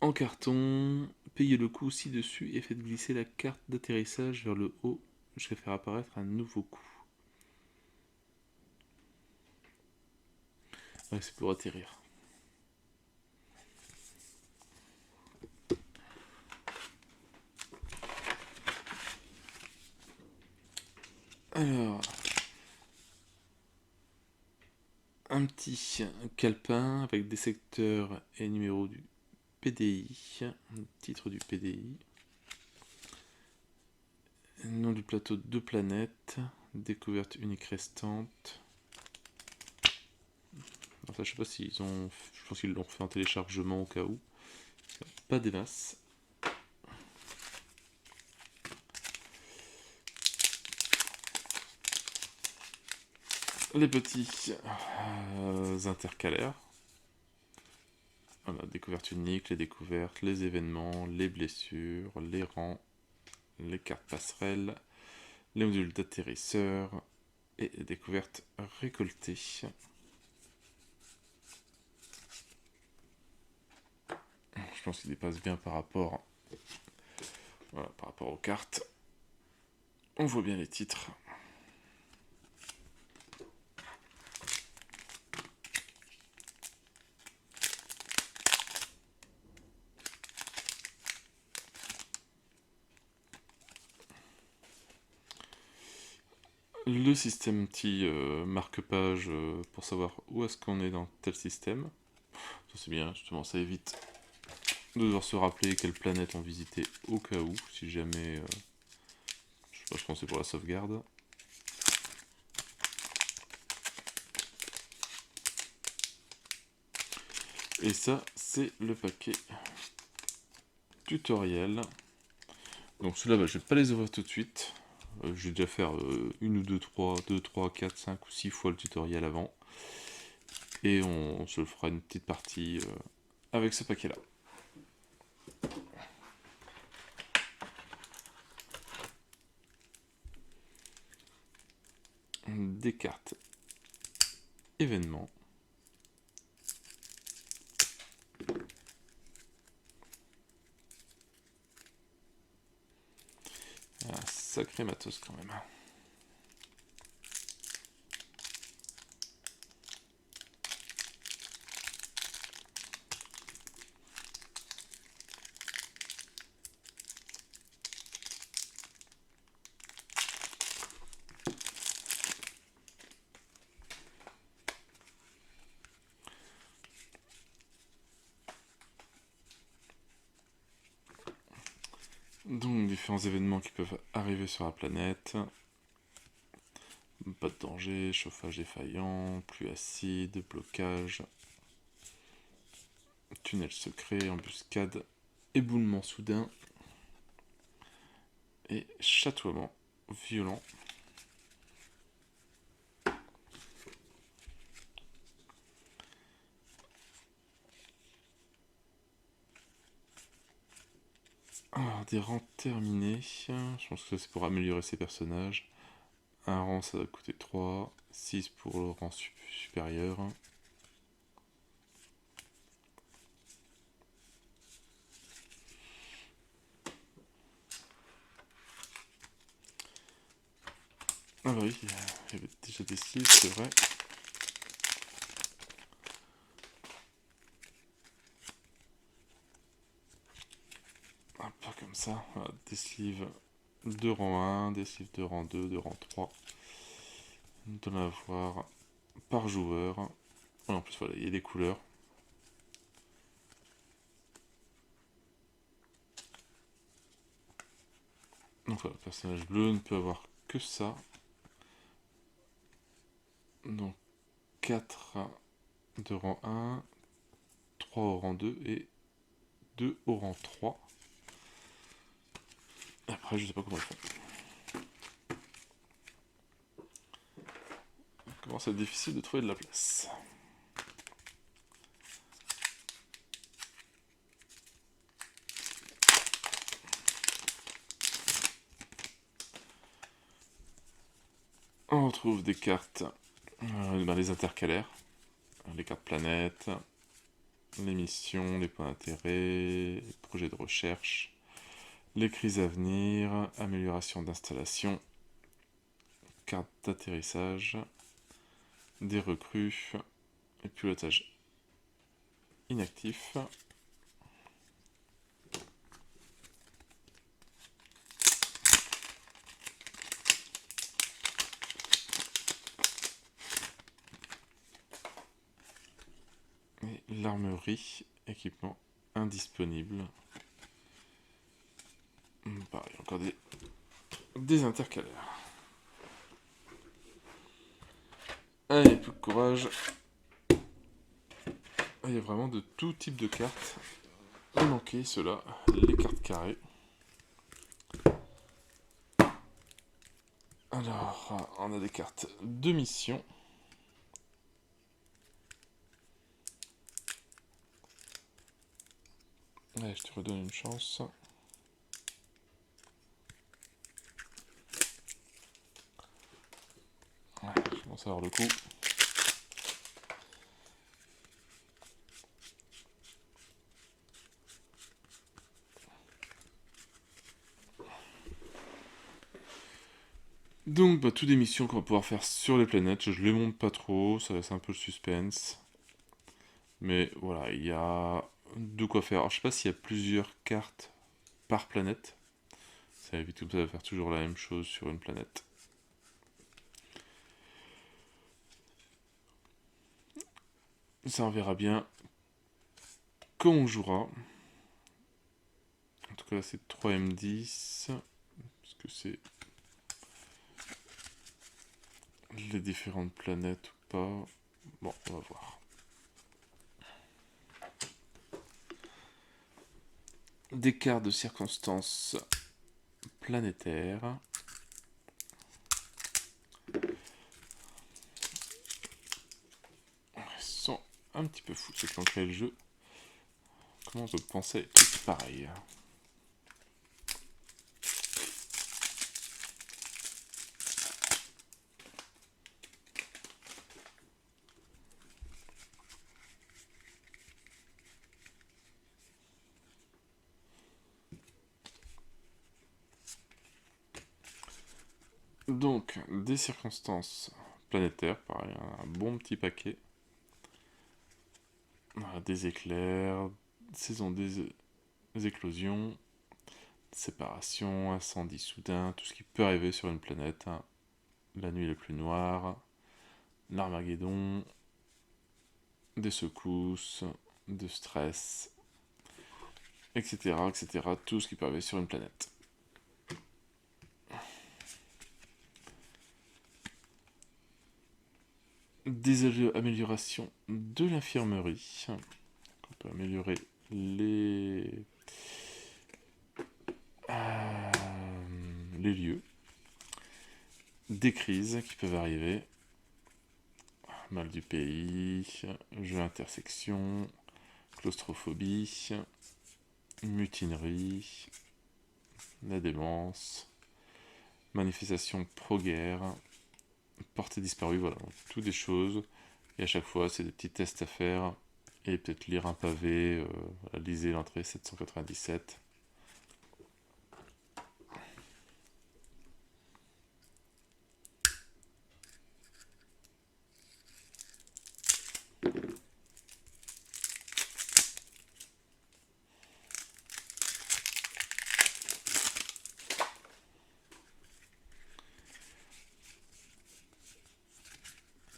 en carton. Payez le coup ci-dessus et faites glisser la carte d'atterrissage vers le haut jusqu'à faire apparaître un nouveau coup. Ouais, c'est pour atterrir. Alors, un petit calepin avec des secteurs et numéros du PDI, titre du PDI, nom du plateau de planètes, découverte unique restante. Alors ça, je sais pas s'ils ont, je pense qu'ils l'ont fait en téléchargement au cas où. Pas des masses. Les petits intercalaires. Voilà, découverte unique, les découvertes, les événements, les blessures, les rangs, les cartes passerelles, les modules d'atterrisseur et les découvertes récoltées. Je pense qu'il dépasse bien par rapport, voilà, par rapport aux cartes. On voit bien les titres. Le système petit marque-page pour savoir où est-ce qu'on est dans tel système. Ça c'est bien, justement, ça évite de devoir se rappeler quelle planète on visitait au cas où, si jamais... je sais pas, je pense que c'est pour la sauvegarde. Et ça, c'est le paquet tutoriel. Donc ceux-là, bah, je vais pas les ouvrir tout de suite. Je vais déjà faire 1 ou 2, 3, 2, 3, 4, 5 ou 6 fois le tutoriel avant. Et on se fera une petite partie avec ce paquet-là. Des cartes événements. Un sacré matos quand même. Donc différents événements qui peuvent arriver sur la planète. Pas de danger, chauffage défaillant, pluie acide, blocage, tunnel secret, embuscade, éboulement soudain et chatoiement violent. Alors, des rangs terminés, je pense que c'est pour améliorer ses personnages. Un rang ça va coûter 3, 6 pour le rang supérieur. Ah bah oui, il y avait déjà des 6, c'est vrai. Ah, pas comme ça. Voilà, des sleeves de rang 1, des sleeves de rang 2, de rang 3. De l'avoir par joueur. En plus, voilà, il y a des couleurs. Donc voilà, le personnage bleu ne peut avoir que ça. Donc 4 de rang 1, 3 au rang 2 et 2 au rang 3. Après, je sais pas comment ils font. Il commence à être difficile de trouver de la place. On retrouve des cartes, les intercalaires, les cartes planètes, les missions, les points d'intérêt, les projets de recherche, les crises à venir, amélioration d'installation, carte d'atterrissage, des recrues, et pilotage inactif. Et l'armerie, équipement indisponible. Pareil, encore des intercalaires. Allez, peu de courage. Il y a vraiment de tout type de cartes. Il manquait ceux-là, les cartes carrées. Alors, on a des cartes de mission. Allez, je te redonne une chance. commence à avoir le coup. Donc, toutes des missions qu'on va pouvoir faire sur les planètes. Je les montre pas trop, ça laisse un peu le suspense. Mais voilà, il y a de quoi faire. Alors, je sais pas s'il y a plusieurs cartes par planète. Ça évite comme ça de faire toujours la même chose sur une planète. Ça, on verra bien quand on jouera. En tout cas, c'est 3M10. Parce que c'est les différentes planètes ou pas. Bon, on va voir. Des cartes de circonstances planétaires. Ils sont un petit peu fous ceux qui ont créé le jeu. Comment on peut penser tout pareil? Donc, des circonstances planétaires, pareil, un bon petit paquet. Voilà, des éclairs, saison des éclosions, séparation, incendie soudain, tout ce qui peut arriver sur une planète. Hein. La nuit la plus noire, l'Armageddon, des secousses, de stress, etc., etc. Tout ce qui peut arriver sur une planète. Des améliorations de l'infirmerie. On peut améliorer les lieux. Des crises qui peuvent arriver. Mal du pays, jeu intersection, claustrophobie, mutinerie, la démence, manifestation pro-guerre, portée disparue, voilà, tout des choses. Et à chaque fois, c'est des petits tests à faire. Et peut-être lire un pavé, lisez l'entrée 797.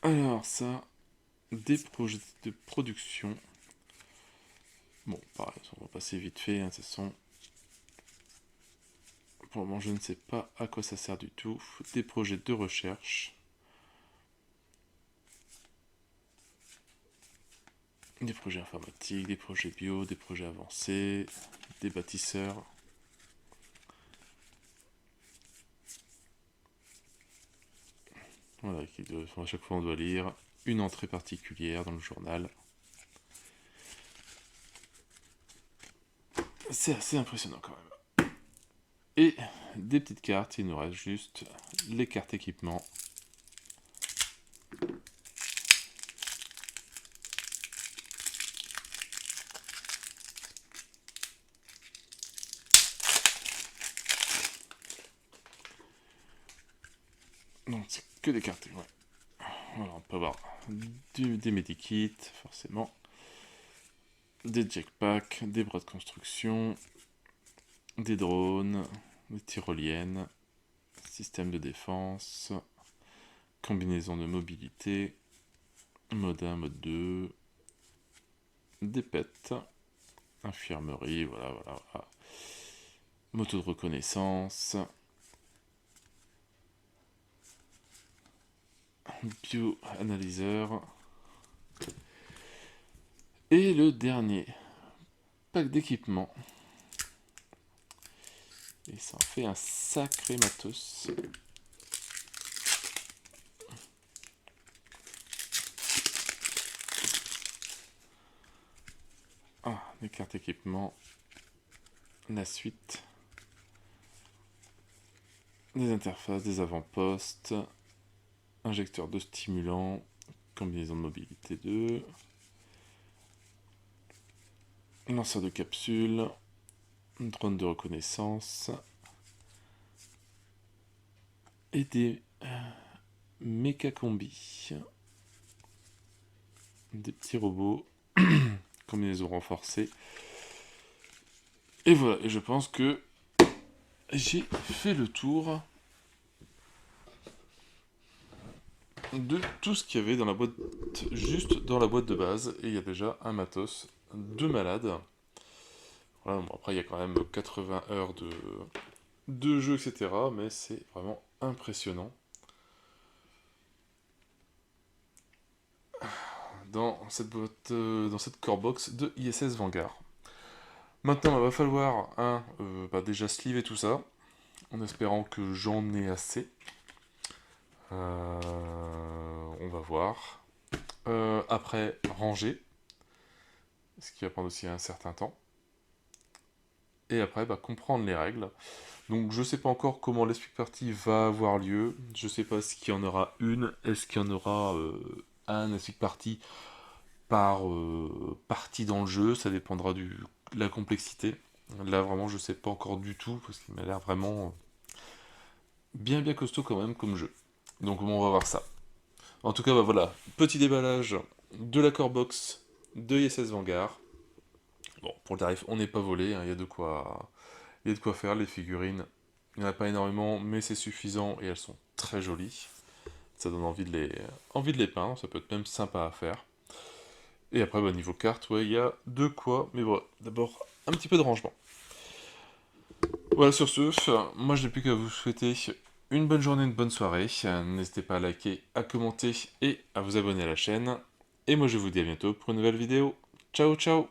Alors ça, des projets de production. Bon, pareil, on va passer vite fait, hein, de toute façon. Pour le moment, je ne sais pas à quoi ça sert du tout. Des projets de recherche. Des projets informatiques, des projets bio, des projets avancés, des bâtisseurs. Voilà, à chaque fois on doit lire une entrée particulière dans le journal. C'est assez impressionnant quand même. Et des petites cartes, il nous reste juste les cartes équipement. Donc c'est que des cartes, ouais. Voilà, on peut avoir des medikits, forcément. Des jetpacks, des bras de construction, des drones, des tyroliennes, système de défense, combinaison de mobilité, mode 1, mode 2, des pets, infirmerie, voilà. Moto de reconnaissance, bio-analyseur, et le dernier pack d'équipement. Et ça en fait un sacré matos. Ah, les cartes équipement. La suite. Des interfaces, des avant-postes. injecteur de stimulant, combinaison de mobilité 2, lanceur de capsule, drone de reconnaissance, et des méca combis, des petits robots, combinaison renforcée. Et voilà, et je pense que j'ai fait le tour de tout ce qu'il y avait dans la boîte, juste dans la boîte de base, et il y a déjà un matos de malade. Voilà, bon, après il y a quand même 80 heures de jeu, etc., mais c'est vraiment impressionnant. Dans cette boîte, dans cette core box de ISS Vanguard. Maintenant, il va falloir déjà sleever tout ça, en espérant que j'en ai assez. On va voir. Après, ranger, ce qui va prendre aussi un certain temps. Et après, comprendre les règles. Donc, je sais pas encore comment l'Epic Party va avoir lieu. Je sais pas s'il y en aura une. Est-ce qu'il y en aura un Epic Party par partie dans le jeu? Ça dépendra de la complexité. Là, vraiment, je sais pas encore du tout, parce qu'il m'a l'air vraiment bien costaud quand même comme jeu. Donc, on va voir ça. En tout cas, voilà, petit déballage de la core box de ISS Vanguard. Bon, pour le tarif, on n'est pas volé, hein, il y a de quoi faire. Les figurines, il n'y en a pas énormément, mais c'est suffisant et elles sont très jolies. Ça donne envie de les peindre, ça peut être même sympa à faire. Et après, niveau carte, ouais, il y a de quoi, mais voilà, d'abord, un petit peu de rangement. Voilà, sur ce, moi je n'ai plus qu'à vous souhaiter une bonne journée, une bonne soirée. N'hésitez pas à liker, à commenter et à vous abonner à la chaîne. Et moi je vous dis à bientôt pour une nouvelle vidéo. Ciao ciao!